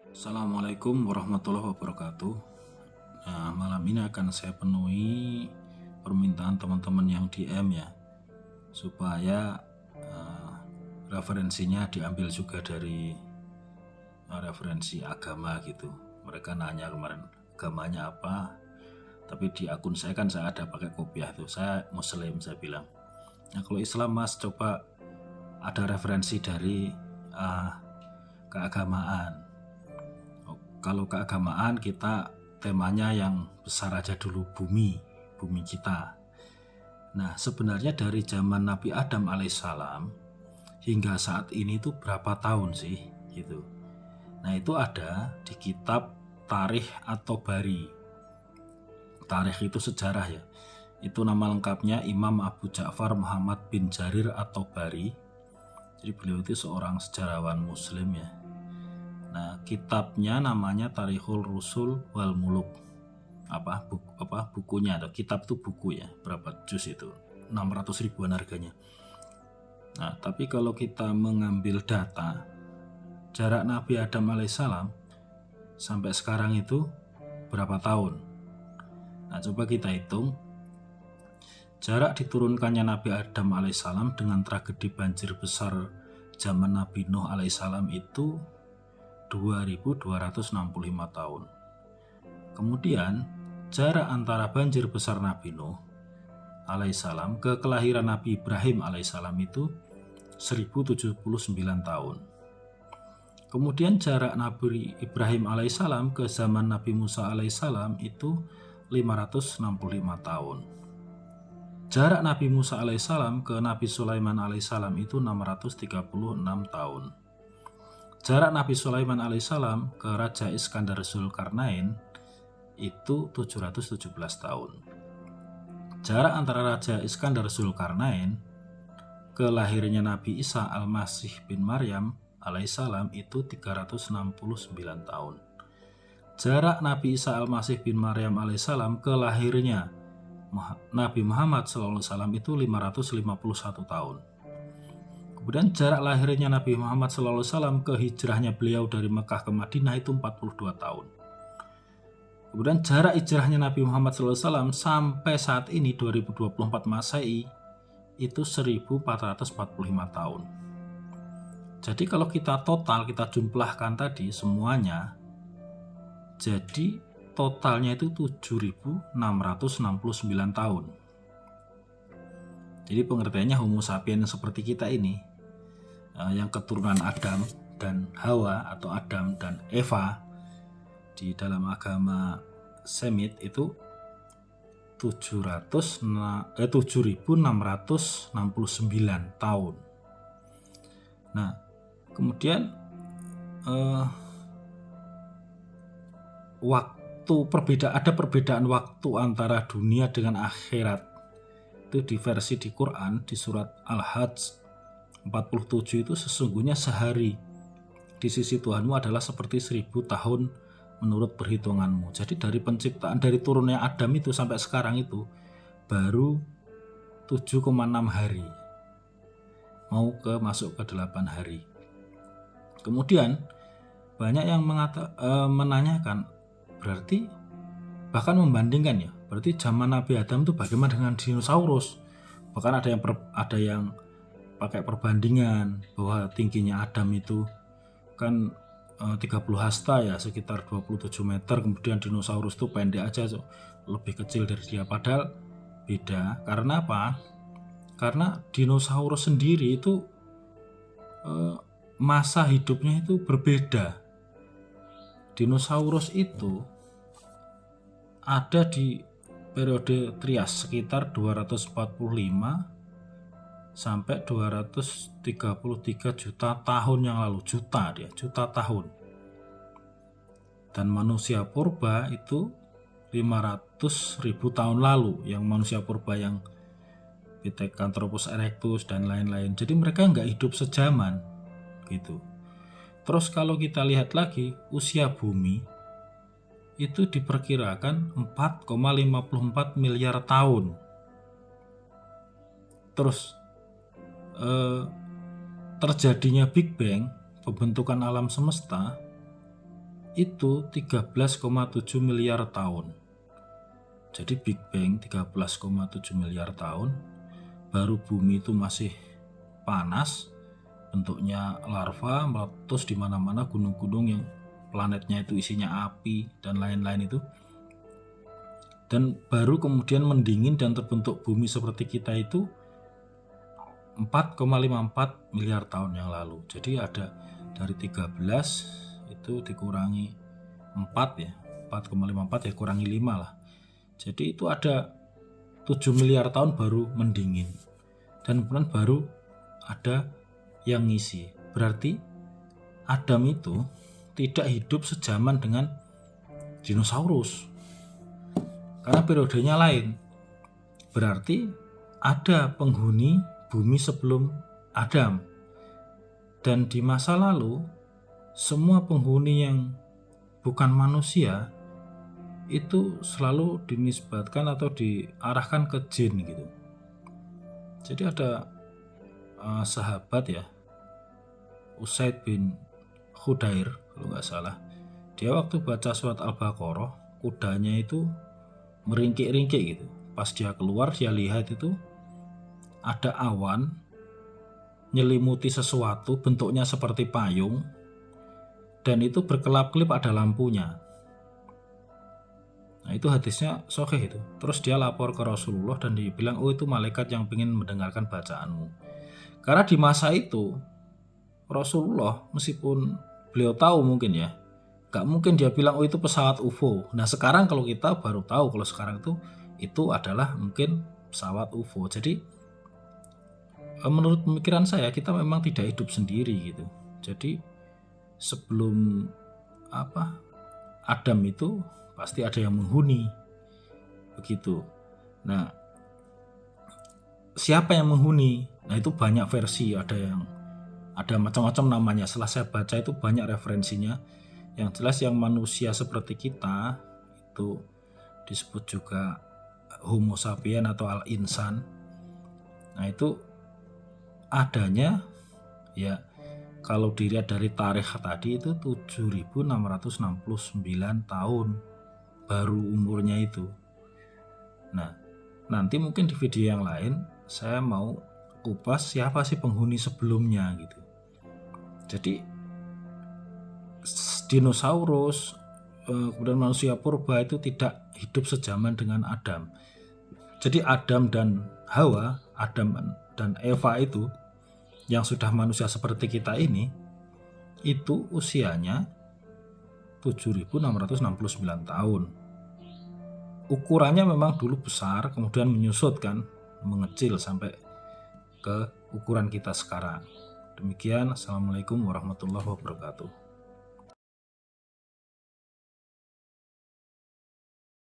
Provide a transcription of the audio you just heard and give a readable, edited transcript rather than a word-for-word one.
Assalamualaikum warahmatullahi wabarakatuh. Nah, malam ini akan saya penuhi permintaan teman-teman yang DM ya, supaya referensinya diambil juga dari referensi agama gitu. Mereka nanya kemarin agamanya apa, tapi di akun saya kan saya ada pakai kopiah tuh. Saya Muslim, saya bilang. Nah, kalau Islam Mas coba ada referensi dari keagamaan. Kalau keagamaan kita temanya yang besar aja dulu, bumi kita. Nah, sebenarnya dari zaman Nabi Adam alaihissalam hingga saat ini tuh berapa tahun sih gitu. Nah, itu ada di kitab Tarikh atau Bari. Tarikh itu sejarah ya. Itu nama lengkapnya Imam Abu Ja'far Muhammad bin Jarir atau Bari. Jadi beliau itu seorang sejarawan muslim ya. Nah, kitabnya namanya Tarikhul Rusul wal Muluk. Bukunya atau kitab itu buku ya. Berapa juz itu? 600 ribuan harganya. Nah, tapi kalau kita mengambil data jarak Nabi Adam alaihissalam sampai sekarang itu berapa tahun? Nah, coba kita hitung. Jarak diturunkannya Nabi Adam alaihissalam dengan tragedi banjir besar zaman Nabi Nuh alaihissalam itu 2265 tahun. Kemudian jarak antara banjir besar Nabi Nuh alaihissalam ke kelahiran Nabi Ibrahim alaihissalam itu 1079 tahun. Kemudian jarak Nabi Ibrahim alaihissalam ke zaman Nabi Musa alaihissalam itu 565 tahun. Jarak Nabi Musa alaihissalam ke Nabi Sulaiman alaihissalam itu 636 tahun. Jarak Nabi Sulaiman alaihissalam ke Raja Iskandar Zulkarnain itu 717 tahun. Jarak antara Raja Iskandar Zulkarnain ke lahirnya Nabi Isa Al-Masih bin Maryam alaihissalam itu 369 tahun. Jarak Nabi Isa Al-Masih bin Maryam alaihissalam ke lahirnya Nabi Muhammad SAW itu 551 tahun. Kemudian jarak lahirnya Nabi Muhammad SAW ke hijrahnya beliau dari Mekah ke Madinah itu 42 tahun. Kemudian jarak hijrahnya Nabi Muhammad SAW sampai saat ini 2024 Masehi itu 1445 tahun. Jadi kalau kita total, kita jumlahkan tadi semuanya, jadi totalnya itu 7669 tahun. Jadi pengertiannya Homo sapiens seperti kita ini, yang keturunan Adam dan Hawa atau Adam dan Eva di dalam agama Semit itu 7669 tahun. Nah, kemudian ada perbedaan waktu antara dunia dengan akhirat. Itu di versi di Quran di surat Al-Hajj 47 itu sesungguhnya sehari di sisi Tuhanmu adalah seperti 1000 tahun menurut perhitunganmu. Jadi dari penciptaan, dari turunnya Adam itu sampai sekarang itu baru 7,6 hari. Mau masuk ke 8 hari. Kemudian banyak yang menanyakan, berarti bahkan membandingkan ya, berarti zaman Nabi Adam itu bagaimana dengan dinosaurus? Bahkan ada yang pakai perbandingan bahwa tingginya Adam itu kan 30 hasta ya, sekitar 27 meter, kemudian dinosaurus itu pendek aja, lebih kecil dari dia. Padahal beda. Karena apa? Karena dinosaurus sendiri itu masa hidupnya itu berbeda. Dinosaurus itu ada di periode Trias sekitar 245 sampai 233 juta tahun yang lalu. Juta tahun. Dan manusia purba itu 500.000 tahun lalu, yang manusia purba yang Pithecanthropus erectus dan lain-lain. Jadi mereka nggak hidup sejaman gitu. Terus kalau kita lihat lagi usia bumi itu diperkirakan 4,54 miliar tahun. Terus terjadinya Big Bang, pembentukan alam semesta, itu 13,7 miliar tahun. Jadi Big Bang 13,7 miliar tahun, baru bumi itu masih panas, bentuknya larva, meletus di mana-mana, gunung-gunung yang planetnya itu isinya api dan lain-lain itu. Dan baru kemudian mendingin dan terbentuk bumi seperti kita itu 4,54 miliar tahun yang lalu. Jadi ada dari 13 itu dikurangi 4 ya, 4,54 ya kurangi 5 lah. Jadi itu ada 7 miliar tahun baru mendingin. Dan kemudian baru ada yang ngisi. Berarti Adam itu tidak hidup sejaman dengan dinosaurus. Karena periodenya lain. Berarti ada penghuni bumi sebelum Adam. Dan di masa lalu, semua penghuni yang bukan manusia itu selalu dinisbatkan atau diarahkan ke jin gitu. Jadi ada sahabat ya, Usaid bin Khudair kalau nggak salah. Dia waktu baca surat Al-Baqarah, kudanya itu meringkik-ringkik gitu. Pas dia keluar, dia lihat itu ada awan nyelimuti sesuatu, bentuknya seperti payung, dan itu berkelap-kelip ada lampunya. Nah itu hadisnya sahih itu. Terus dia lapor ke Rasulullah dan dia bilang, oh itu malaikat yang ingin mendengarkan bacaanmu. Karena di masa itu Rasulullah, meskipun beliau tahu mungkin ya, gak mungkin dia bilang oh itu pesawat UFO. Nah sekarang kalau kita baru tahu kalau sekarang itu adalah mungkin pesawat UFO. Jadi menurut pemikiran saya kita memang tidak hidup sendiri gitu. Jadi sebelum Adam itu pasti ada yang menghuni begitu. Nah siapa yang menghuni? Nah itu banyak versi, ada macam-macam namanya. Setelah saya baca itu banyak referensinya. Yang jelas yang manusia seperti kita itu disebut juga Homo sapien atau al-insan. Nah itu adanya ya kalau dilihat dari tarikh tadi itu 7.669 tahun baru umurnya itu. Nah nanti mungkin di video yang lain saya mau kupas siapa sih penghuni sebelumnya gitu. Jadi dinosaurus kemudian manusia purba itu tidak hidup sejaman dengan Adam. Jadi Adam dan Hawa, Adam dan Eva itu yang sudah manusia seperti kita ini itu usianya 7.669 tahun. Ukurannya memang dulu besar, kemudian menyusut kan, mengecil sampai ke ukuran kita sekarang. Demikian, Assalamualaikum warahmatullahi wabarakatuh.